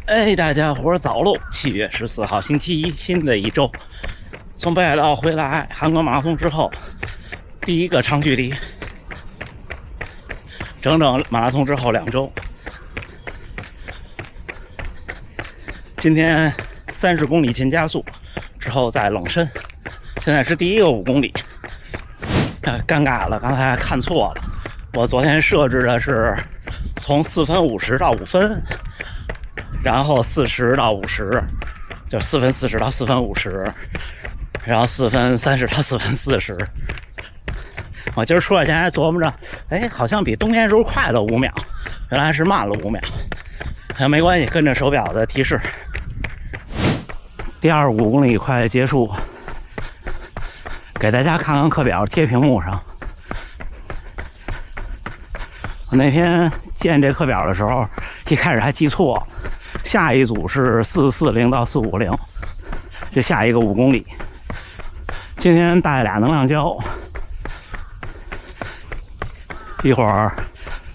哎，大家伙儿早喽！7月14号星期一，新的一周，从北海道回来韩国马拉松之后，第一个长距离，整整马拉松之后2周。今天30公里进加速，之后再冷身，现在是第一个5公里。尴尬了，刚才看错了，我昨天设置的是从4分50到5分。然后40到50，就4分40到4分50，然后4分30到4分40。我今儿出来前还琢磨着，哎，好像比冬天时候快了5秒，原来是慢了5秒。没关系，跟着手表的提示。第25公里快结束，给大家看看课表贴屏幕上。我那天建这课表的时候，一开始还记错了。下一组是440到450，就下一个5公里。今天带俩能量胶，一会儿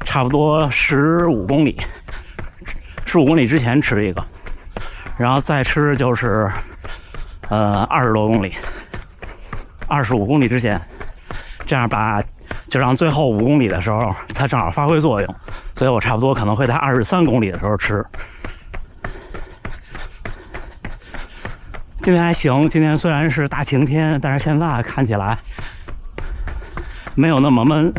差不多15公里，15公里之前吃一个，然后再吃就是20多公里，25公里之前，这样就让最后5公里的时候它正好发挥作用，所以我差不多可能会在23公里的时候吃。今天还行，今天虽然是大晴天，但是现在看起来没有那么闷。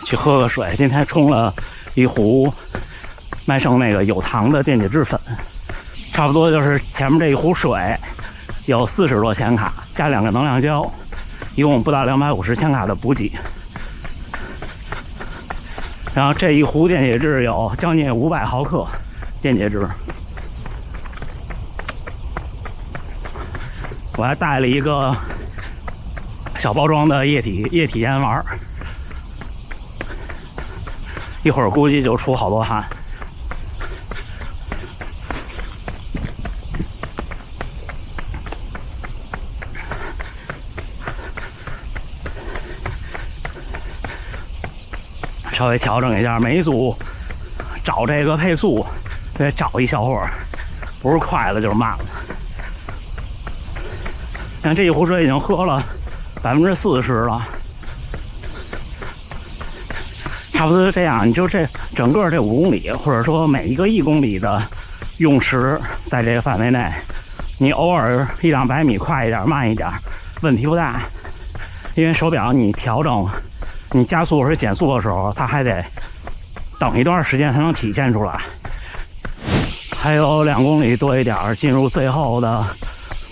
去喝个水，今天冲了一壶麦盛那个有糖的电解质粉，差不多就是前面这一壶水有40多千卡，加2个能量胶，一共不到250千卡的补给。然后这一壶电解质有将近500毫克电解质。我还带了一个小包装的液体盐丸，一会儿估计就出好多汗。稍微调整一下，每一组找这个配速得找一小会儿，不是快了就是慢了。像这一壶水已经喝了40%了，差不多就这样。你就这整个这5公里，或者说每一个1公里的用时，在这个范围内，你偶尔100-200米快一点、慢一点，问题不大。因为手表你调整，你加速或者减速的时候，它还得等一段时间才能体现出来。还有2公里多一点，进入最后的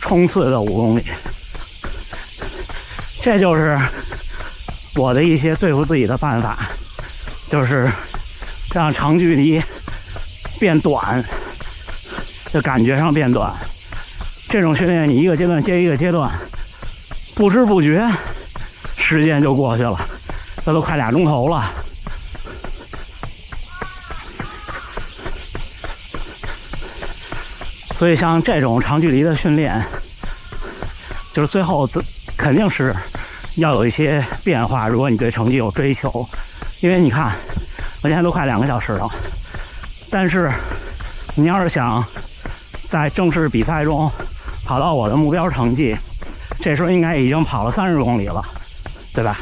冲刺的5公里，这就是我的一些对付自己的办法，就是让长距离变短，就感觉上变短。这种训练你一个阶段接一个阶段，不知不觉时间就过去了，这都快2钟头了。所以像这种长距离的训练，就是最后肯定是要有一些变化，如果你对成绩有追求。因为你看我现在都快2个小时了，但是你要是想在正式比赛中跑到我的目标成绩，这时候应该已经跑了30公里了，对吧？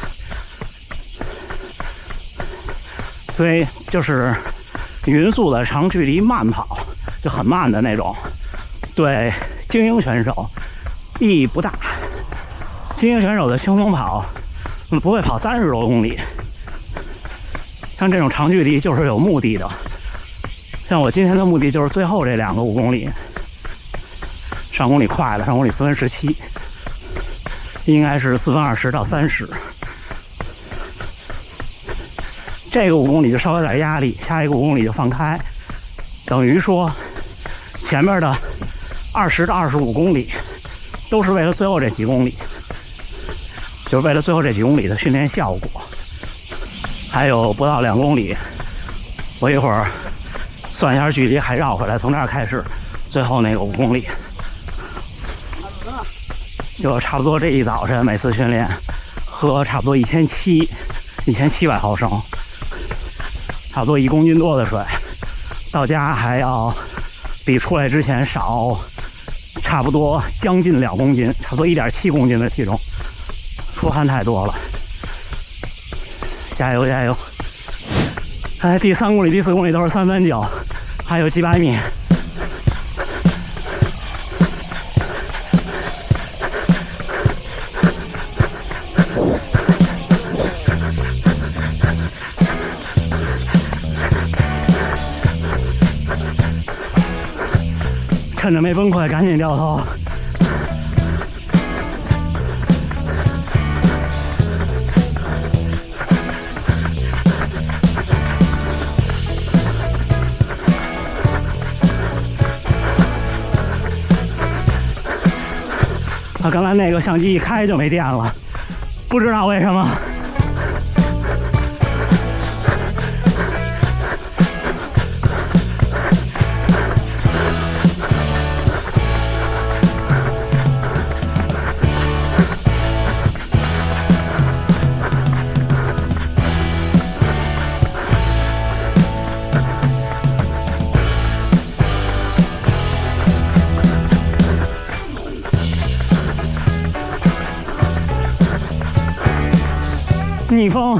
所以就是匀速的长距离慢跑，就很慢的那种，对精英选手意义不大。精英选手的轻松跑不会跑30多公里，像这种长距离就是有目的的。像我今天的目的就是最后这2个5公里，上公里快了，上公里4分17，应该是4分20到30。这个5公里就稍微有点压力，下一个5公里就放开，等于说前面的20到25公里都是为了最后这几公里，就是为了最后这几公里的训练效果。还有不到2公里，我一会儿算一下距离，还绕回来，从这儿开始，最后那个5公里，就差不多这一早晨每次训练喝差不多1700毫升，差不多1公斤多的水，到家还要比出来之前少差不多将近2公斤，差不多1.7公斤的体重，出汗太多了。加油加油！哎，第3公里、第4公里都是339，还有700米。趁着没崩溃，赶紧掉头。刚才那个相机一开就没电了，不知道为什么。逆风，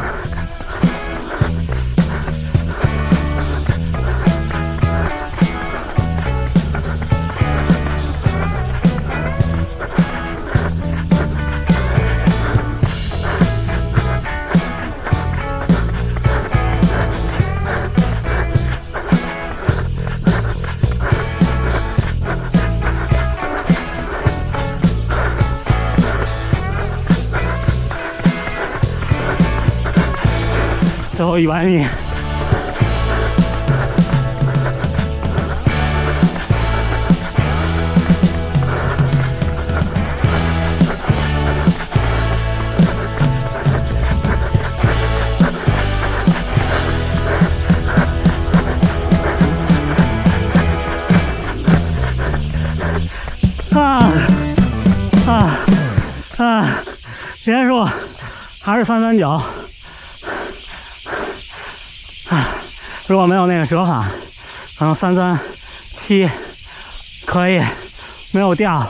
最后100米。结束，还是339。如果没有那个折返，可能337可以没有掉。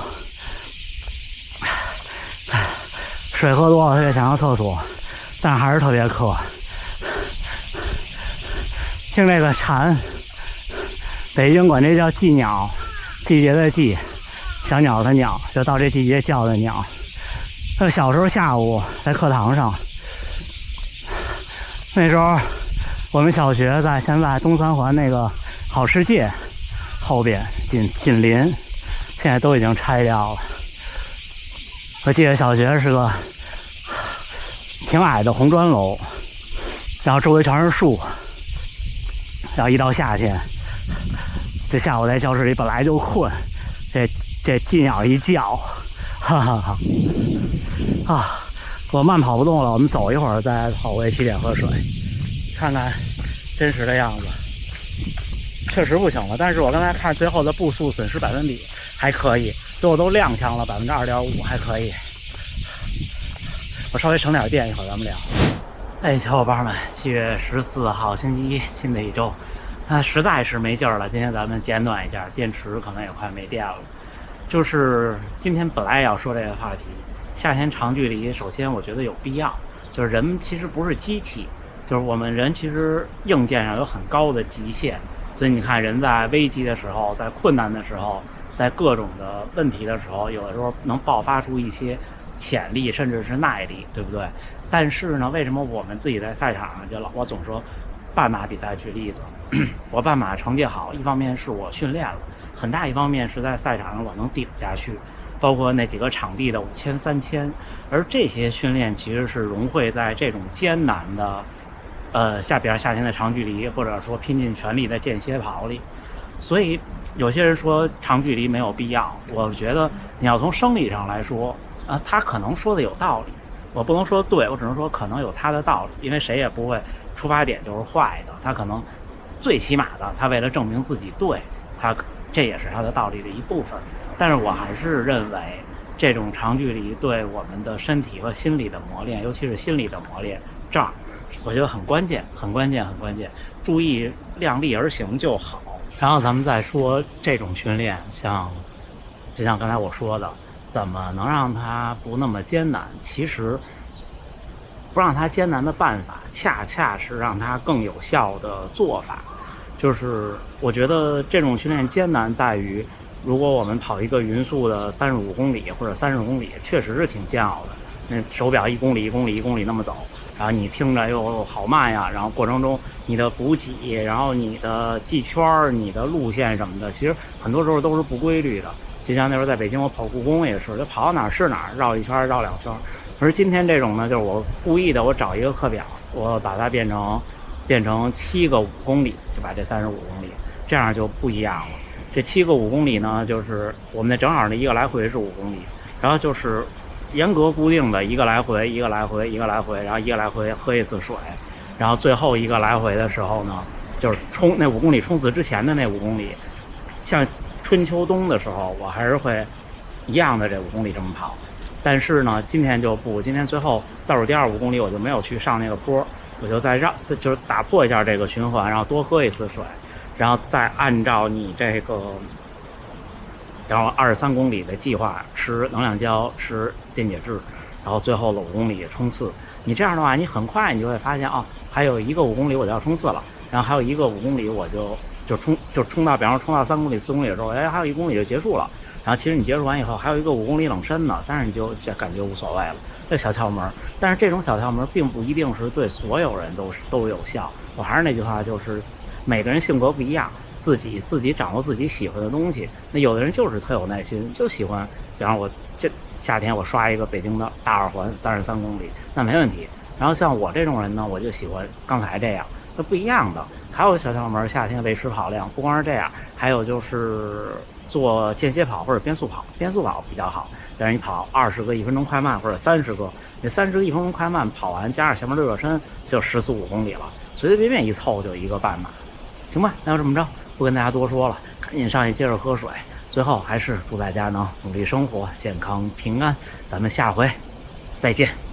水喝多了，特别想上厕所，但还是特别渴。听这个蝉，北京管这叫季鸟，季节的季，小鸟的鸟，就到这季节叫的鸟。小时候下午在课堂上，那时候我们小学在现在东三环那个好世界后边紧邻，现在都已经拆掉了。我记得小学是个挺矮的红砖楼，然后周围全是树，然后一到夏天，这下午在教室里本来就困，这鸡鸟一叫，哈哈哈！啊，我慢跑不动了，我们走一会儿再跑回起点喝水，看看真实的样子。确实不行了，但是我刚才看最后的步速损失百分比还可以，最后都踉跄了2.5%，还可以。我稍微省点电，一会儿咱们聊。哎，小伙伴们，7月14号星期一，新的一周，实在是没劲儿了。今天咱们简短一下，电池可能也快没电了。就是今天本来要说这个话题，夏天长距离，首先我觉得有必要，就是人其实不是机器，就是我们人其实硬件上有很高的极限，所以你看人在危机的时候，在困难的时候，在各种的问题的时候，有的时候能爆发出一些潜力，甚至是耐力，对不对？但是呢，为什么我们自己在赛场上我总说半马比赛举例子，我半马成绩好，一方面是我训练了，很大一方面是在赛场上我能顶下去，包括那几个场地的5000、3000，而这些训练其实是融汇在这种艰难的比如夏天的长距离，或者说拼尽全力的间歇跑里。所以有些人说长距离没有必要，我觉得你要从生理上来说，他可能说的有道理，我不能说对，我只能说可能有他的道理，因为谁也不会出发点就是坏的，他可能最起码的，他为了证明自己对，这也是他的道理的一部分。但是我还是认为这种长距离对我们的身体和心理的磨练，尤其是心理的磨练，这儿我觉得很关键，很关键，很关键。注意量力而行就好。然后咱们再说这种训练，就像刚才我说的，怎么能让它不那么艰难？其实不让它艰难的办法，恰恰是让它更有效的做法。就是我觉得这种训练艰难在于，如果我们跑一个匀速的35公里或者30公里，确实是挺煎熬的。那手表1公里1公里1公里那么走，然后你听着又好慢呀，然后过程中你的补给，然后你的系圈、你的路线什么的，其实很多时候都是不规律的。就像那时候在北京我跑故宫也是，就跑到哪儿是哪儿，绕一圈绕2圈。而今天这种呢，就是我故意的，我找一个课表，我把它变成7个5公里，就把这35公里，这样就不一样了。这7个5公里呢，就是我们正好的一个来回是5公里，然后就是严格固定的一个来回，然后一个来回喝一次水，然后最后一个来回的时候呢，就是冲那5公里冲刺之前的那5公里，像春秋冬的时候，我还是会一样的这5公里这么跑。但是呢，今天就不，今天最后倒数第2 5公里我就没有去上那个坡，我就就是打破一下这个循环，然后多喝一次水，然后再按照你这个，然后23公里的计划吃能量胶、吃电解质，然后最后的5公里冲刺。你这样的话，你很快你就会发现还有一个5公里我就要冲刺了，然后还有一个5公里我就冲到，比方说冲到3公里4公里的时候，还有1公里就结束了。然后其实你结束完以后还有一个5公里冷身呢，但是你就感觉无所谓了，这小窍门。但是这种小窍门并不一定是对所有人都有效。我还是那句话，就是每个人性格不一样，自己掌握自己喜欢的东西。那有的人就是特有耐心，就喜欢，比方我夏天我刷一个北京的大2环33公里，那没问题。然后像我这种人呢，我就喜欢刚才这样，那不一样的。还有小窍门，夏天维持跑量，不光是这样，还有就是做间歇跑或者变速跑，变速跑比较好。比如你跑20个1分钟快慢或者30个，你30个1分钟快慢跑完，加上前面热身，就14、5公里了，随随便便一凑就一个半马，行吧？那就这么着，不跟大家多说了，赶紧上去接着喝水。最后还是祝大家能努力生活，健康平安。咱们下回再见。